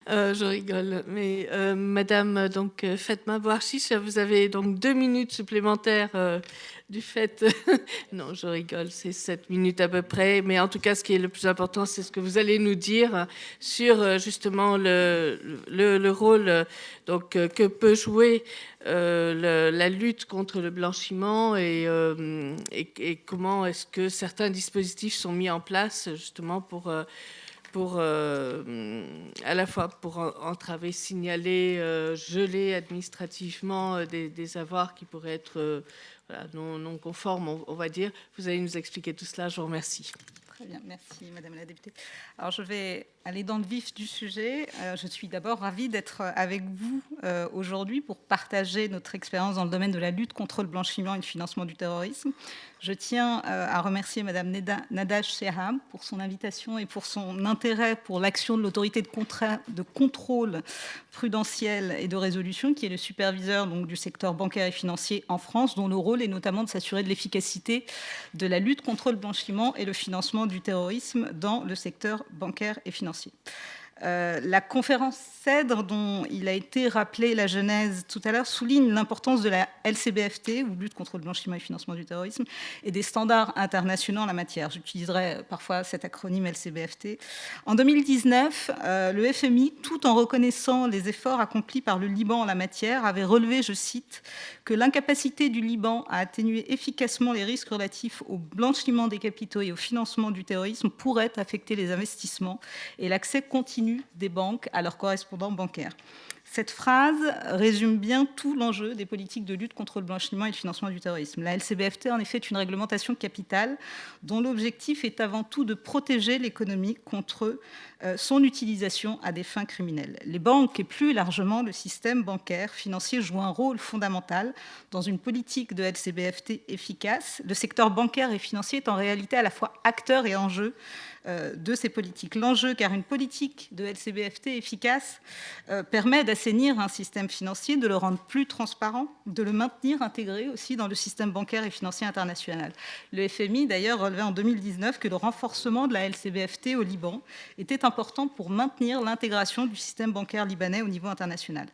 Je rigole, mais Madame donc Fatma Bouarchiche, vous avez donc 2 minutes supplémentaires du fait. Non, je rigole, c'est 7 minutes à peu près. Mais en tout cas, ce qui est le plus important, c'est ce que vous allez nous dire sur justement le rôle donc que peut jouer la lutte contre le blanchiment et comment est-ce que certains dispositifs sont mis en place justement pour à la fois pour entraver, signaler, geler administrativement des avoirs qui pourraient être voilà, non conformes, on va dire. Vous allez nous expliquer tout cela, je vous remercie. Très bien, merci Madame la députée. Alors je vais aller dans le vif du sujet. Je suis d'abord ravie d'être avec vous aujourd'hui pour partager notre expérience dans le domaine de la lutte contre le blanchiment et le financement du terrorisme. Je tiens à remercier Madame Nada Shehab pour son invitation et pour son intérêt pour l'action de l'autorité de contrôle prudentiel et de résolution, qui est le superviseur donc, du secteur bancaire et financier en France, dont le rôle est notamment de s'assurer de l'efficacité de la lutte contre le blanchiment et le financement du terrorisme dans le secteur bancaire et financier. La conférence CEDRE, dont il a été rappelé la genèse tout à l'heure, souligne l'importance de la LCBFT, ou lutte contre le blanchiment et le financement du terrorisme, et des standards internationaux en la matière. J'utiliserai parfois cet acronyme LCBFT. En 2019, le FMI, tout en reconnaissant les efforts accomplis par le Liban en la matière, avait relevé, je cite, que l'incapacité du Liban à atténuer efficacement les risques relatifs au blanchiment des capitaux et au financement du terrorisme pourrait affecter les investissements et l'accès continu des banques à leurs correspondants bancaires. Cette phrase résume bien tout l'enjeu des politiques de lutte contre le blanchiment et le financement du terrorisme. La LCBFT, en effet, est une réglementation capitale dont l'objectif est avant tout de protéger l'économie contre son utilisation à des fins criminelles. Les banques et plus largement le système bancaire financier jouent un rôle fondamental dans une politique de LCBFT efficace. Le secteur bancaire et financier est en réalité à la fois acteur et enjeu de ces politiques. L'enjeu, car une politique de LCBFT efficace permet d'assainir un système financier, de le rendre plus transparent, de le maintenir intégré aussi dans le système bancaire et financier international. Le FMI, d'ailleurs, relevait en 2019 que le renforcement de la LCBFT au Liban était important pour maintenir l'intégration du système bancaire libanais au niveau international.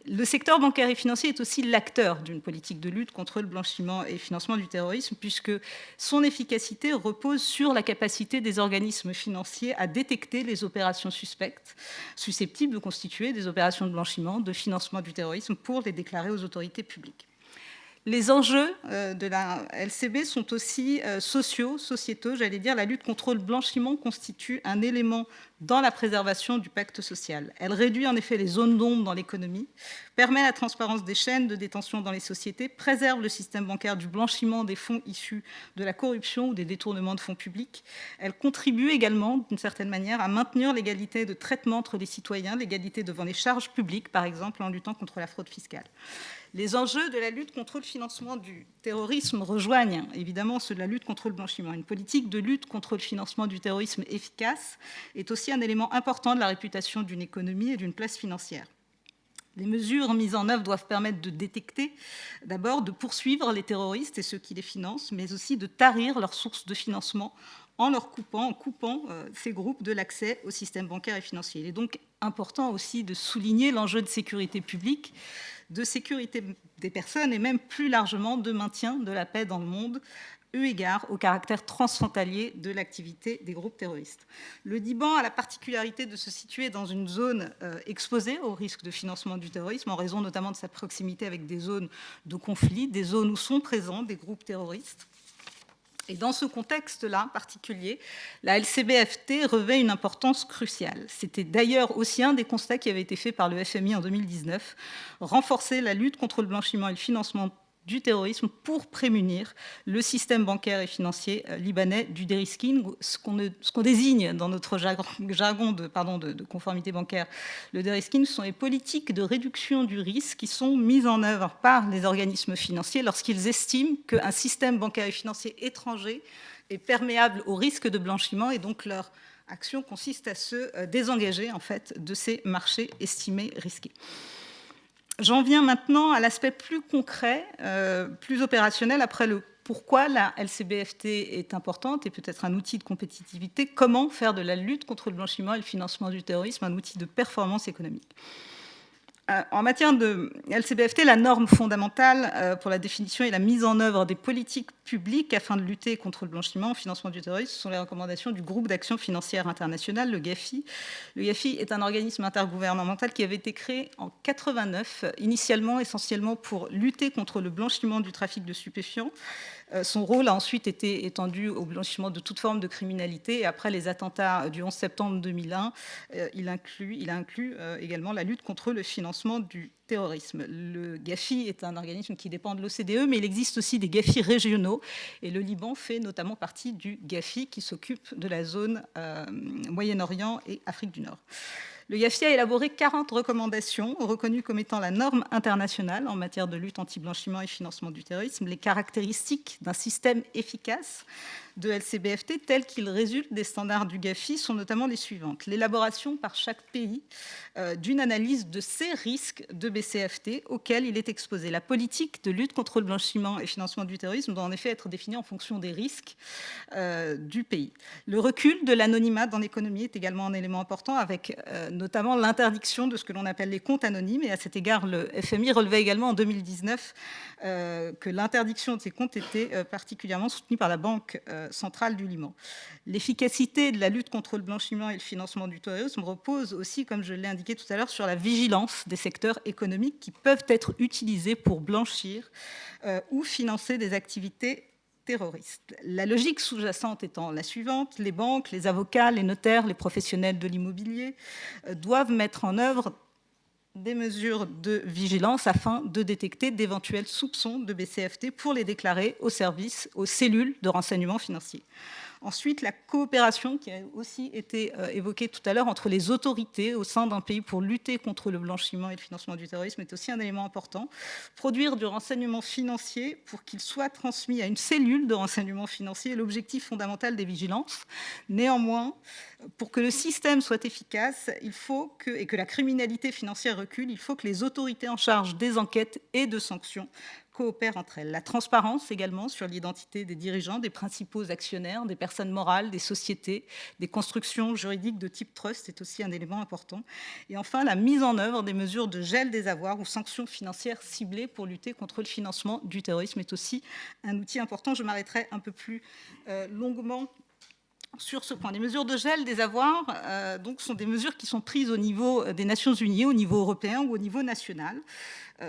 Le secteur bancaire et financier est aussi l'acteur d'une politique de lutte contre le blanchiment et le financement du terrorisme, puisque son efficacité repose sur la capacité des organismes financiers à détecter les opérations suspectes, susceptibles de constituer des opérations de blanchiment, de financement du terrorisme, pour les déclarer aux autorités publiques. Les enjeux de la LCB sont aussi sociétaux, j'allais dire. La lutte contre le blanchiment constitue un élément dans la préservation du pacte social. Elle réduit en effet les zones d'ombre dans l'économie, permet la transparence des chaînes de détention dans les sociétés, préserve le système bancaire du blanchiment des fonds issus de la corruption ou des détournements de fonds publics. Elle contribue également, d'une certaine manière, à maintenir l'égalité de traitement entre les citoyens, l'égalité devant les charges publiques, par exemple, en luttant contre la fraude fiscale. Les enjeux de la lutte contre le financement du terrorisme rejoignent évidemment ceux de la lutte contre le blanchiment. Une politique de lutte contre le financement du terrorisme efficace est aussi un élément important de la réputation d'une économie et d'une place financière. Les mesures mises en œuvre doivent permettre de détecter, d'abord, de poursuivre les terroristes et ceux qui les financent, mais aussi de tarir leurs sources de financement en coupant ces groupes de l'accès au système bancaire et financier. Il est donc important aussi de souligner l'enjeu de sécurité publique, de sécurité des personnes et même plus largement de maintien de la paix dans le monde, eu égard au caractère transfrontalier de l'activité des groupes terroristes. Le Liban a la particularité de se situer dans une zone exposée au risque de financement du terrorisme, en raison notamment de sa proximité avec des zones de conflit, des zones où sont présents des groupes terroristes. Et dans ce contexte-là particulier, la LCBFT revêt une importance cruciale. C'était d'ailleurs aussi un des constats qui avait été fait par le FMI en 2019, renforcer la lutte contre le blanchiment et le financement du terrorisme pour prémunir le système bancaire et financier libanais du dérisking, ce qu'on désigne dans notre jargon de conformité bancaire. Le dérisking, ce sont les politiques de réduction du risque qui sont mises en œuvre par les organismes financiers lorsqu'ils estiment qu'un système bancaire et financier étranger est perméable au risque de blanchiment, et donc leur action consiste à se désengager en fait, de ces marchés estimés risqués. J'en viens maintenant à l'aspect plus concret, plus opérationnel, après le pourquoi la LCBFT est importante et peut-être un outil de compétitivité, comment faire de la lutte contre le blanchiment et le financement du terrorisme un outil de performance économique. En matière de LCBFT, la norme fondamentale pour la définition et la mise en œuvre des politiques publiques afin de lutter contre le blanchiment et le financement du terrorisme sont les recommandations du groupe d'action financière international, le GAFI. Le GAFI est un organisme intergouvernemental qui avait été créé en 89, initialement essentiellement pour lutter contre le blanchiment du trafic de stupéfiants. Son rôle a ensuite été étendu au blanchiment de toute forme de criminalité. Et après les attentats du 11 septembre 2001, il a inclus également la lutte contre le financement du terrorisme. Le GAFI est un organisme qui dépend de l'OCDE, mais il existe aussi des GAFI régionaux. Et le Liban fait notamment partie du GAFI qui s'occupe de la zone Moyen-Orient et Afrique du Nord. Le GAFI a élaboré 40 recommandations reconnues comme étant la norme internationale en matière de lutte anti-blanchiment et financement du terrorisme. Les caractéristiques d'un système efficace de LCBFT tels qu'ils résultent des standards du GAFI sont notamment les suivantes. L'élaboration par chaque pays d'une analyse de ces risques de BCFT auxquels il est exposé. La politique de lutte contre le blanchiment et financement du terrorisme doit en effet être définie en fonction des risques du pays. Le recul de l'anonymat dans l'économie est également un élément important avec notamment l'interdiction de ce que l'on appelle les comptes anonymes. Et à cet égard, le FMI relevait également en 2019 que l'interdiction de ces comptes était particulièrement soutenue par la Banque centrale du Liban. L'efficacité de la lutte contre le blanchiment et le financement du terrorisme repose aussi, comme je l'ai indiqué tout à l'heure, sur la vigilance des secteurs économiques qui peuvent être utilisés pour blanchir ou financer des activités terroristes. La logique sous-jacente étant la suivante, les banques, les avocats, les notaires, les professionnels de l'immobilier doivent mettre en œuvre des mesures de vigilance afin de détecter d'éventuels soupçons de BCFT pour les déclarer aux services, aux cellules de renseignement financier. Ensuite, la coopération qui a aussi été évoquée tout à l'heure entre les autorités au sein d'un pays pour lutter contre le blanchiment et le financement du terrorisme est aussi un élément important. Produire du renseignement financier pour qu'il soit transmis à une cellule de renseignement financier est l'objectif fondamental des vigilances. Néanmoins, pour que le système soit efficace, et que la criminalité financière recule, il faut que les autorités en charge des enquêtes et de sanctions coopèrent entre elles. La transparence également sur l'identité des dirigeants, des principaux actionnaires, des personnes morales, des sociétés, des constructions juridiques de type trust est aussi un élément important. Et enfin, la mise en œuvre des mesures de gel des avoirs ou sanctions financières ciblées pour lutter contre le financement du terrorisme est aussi un outil important. Je m'arrêterai un peu plus longuement sur ce point. Les mesures de gel des avoirs donc, sont des mesures qui sont prises au niveau des Nations Unies, au niveau européen ou au niveau national,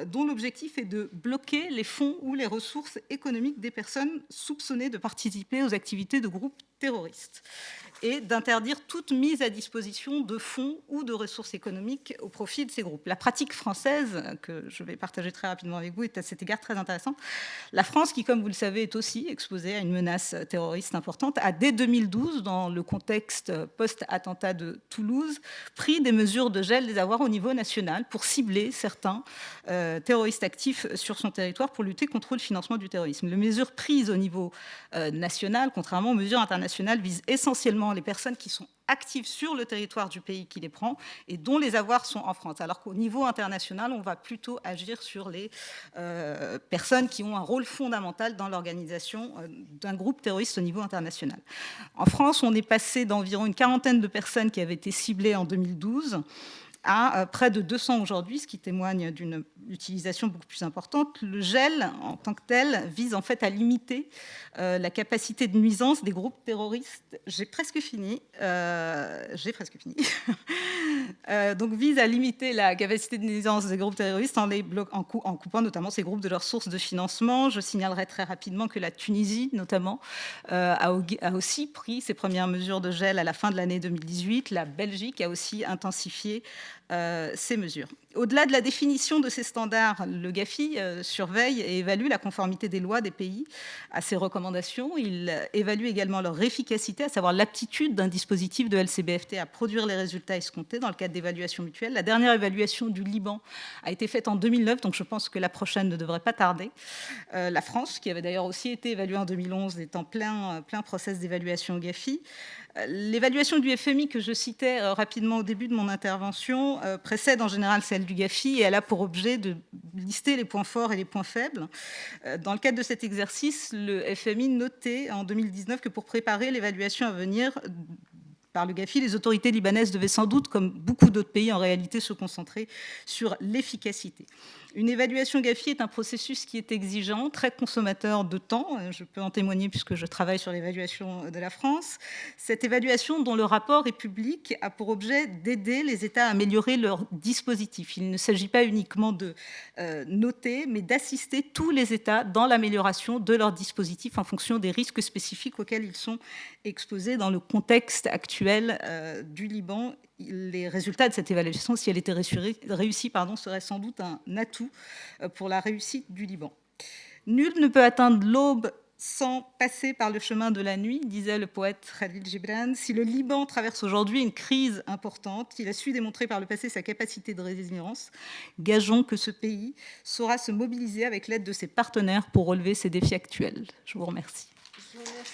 dont l'objectif est de bloquer les fonds ou les ressources économiques des personnes soupçonnées de participer aux activités de groupes terroristes et d'interdire toute mise à disposition de fonds ou de ressources économiques au profit de ces groupes. La pratique française, que je vais partager très rapidement avec vous, est à cet égard très intéressante. La France, qui, comme vous le savez, est aussi exposée à une menace terroriste importante, a dès 2012, dans le contexte post-attentat de Toulouse, pris des mesures de gel des avoirs au niveau national pour cibler certains terroristes actifs sur son territoire pour lutter contre le financement du terrorisme. Les mesures prises au niveau national, contrairement aux mesures internationales, visent essentiellement les personnes qui sont actives sur le territoire du pays qui les prend et dont les avoirs sont en France. Alors qu'au niveau international, on va plutôt agir sur les personnes qui ont un rôle fondamental dans l'organisation d'un groupe terroriste au niveau international. En France, on est passé d'environ une quarantaine de personnes qui avaient été ciblées en 2012 à près de 200 aujourd'hui, ce qui témoigne d'une utilisation beaucoup plus importante. Le gel, en tant que tel, vise en fait à limiter la capacité de nuisance des groupes terroristes. J'ai presque fini. Donc vise à limiter la capacité de nuisance des groupes terroristes en coupant notamment ces groupes de leurs sources de financement. Je signalerai très rapidement que la Tunisie, notamment, a aussi pris ses premières mesures de gel à la fin de l'année 2018. La Belgique a aussi intensifié ces mesures. Au-delà de la définition de ces standards, le GAFI surveille et évalue la conformité des lois des pays à ces recommandations. Il évalue également leur efficacité, à savoir l'aptitude d'un dispositif de LCBFT à produire les résultats escomptés dans le cadre d'évaluation mutuelle. La dernière évaluation du Liban a été faite en 2009, donc je pense que la prochaine ne devrait pas tarder. La France, qui avait d'ailleurs aussi été évaluée en 2011, est en plein process d'évaluation au GAFI. L'évaluation du FMI que je citais rapidement au début de mon intervention précède en général celle celle du GAFI, et elle a pour objet de lister les points forts et les points faibles. Dans le cadre de cet exercice, le FMI notait en 2019 que pour préparer l'évaluation à venir par le GAFI, les autorités libanaises devaient sans doute, comme beaucoup d'autres pays, en réalité se concentrer sur l'efficacité. Une évaluation GAFI est un processus qui est exigeant, très consommateur de temps. Je peux en témoigner puisque je travaille sur l'évaluation de la France. Cette évaluation, dont le rapport est public, a pour objet d'aider les États à améliorer leur dispositif. Il ne s'agit pas uniquement de noter, mais d'assister tous les États dans l'amélioration de leur dispositif en fonction des risques spécifiques auxquels ils sont exposés dans le contexte actuel du Liban. Les résultats de cette évaluation, si elle était réussie, seraient sans doute un atout pour la réussite du Liban. Nul ne peut atteindre l'aube sans passer par le chemin de la nuit, disait le poète Khalil Gibran. Si le Liban traverse aujourd'hui une crise importante, il a su démontrer par le passé sa capacité de résilience. Gageons que ce pays saura se mobiliser avec l'aide de ses partenaires pour relever ces défis actuels. Je vous remercie. Je vous remercie.